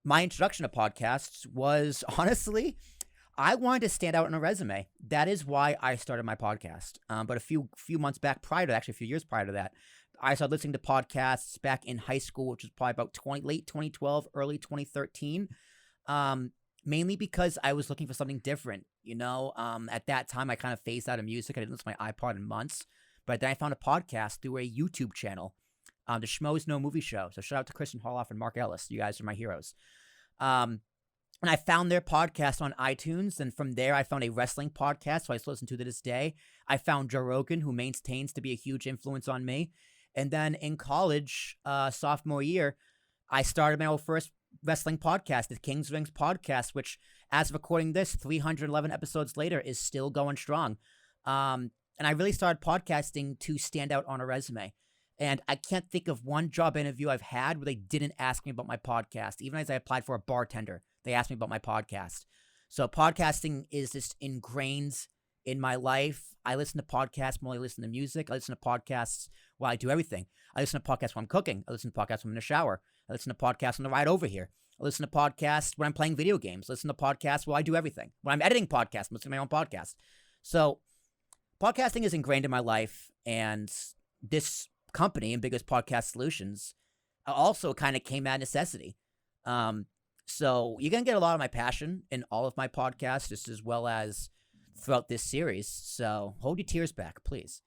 my introduction to podcasts was honestly, I wanted to stand out on a resume. That is why I started my podcast. But a few months back prior to, actually a few years prior to that, I started listening to podcasts back in high school, which was probably about late 2012, early 2013. Mainly because I was looking for something different. At that time, I kind of phased out of music. I didn't listen to my iPod in months. But then I found a podcast through a YouTube channel, the Schmoes No Movie Show. So shout out to Kristen Harloff and Mark Ellis. You guys are my heroes. And I found their podcast on iTunes, and from there I found a wrestling podcast, so I still listen to this day. I found Joe Rogan, who maintains to be a huge influence on me. And then in college, sophomore year, I started my own first wrestling podcast, the King's Rings podcast, which, as of recording this, 311 episodes later, is still going strong. And I really started podcasting to stand out on a resume. And I can't think of one job interview I've had where they didn't ask me about my podcast. Even as I applied for a bartender, they asked me about my podcast. So podcasting is just ingrained in my life. I listen to podcasts more than I listen to music. I listen to podcasts while I do everything. I listen to podcasts while I'm cooking. I listen to podcasts when I'm in the shower. I listen to podcasts on the ride over here. I listen to podcasts when I'm playing video games. I listen to podcasts while I do everything. When I'm editing podcasts, I'm listening to my own podcast. So podcasting is ingrained in my life, and this company, Ambiguous Podcast Solutions, also kind of came out of necessity. So you're going to get a lot of my passion in all of my podcasts, just as well as throughout this series. So hold your tears back, please.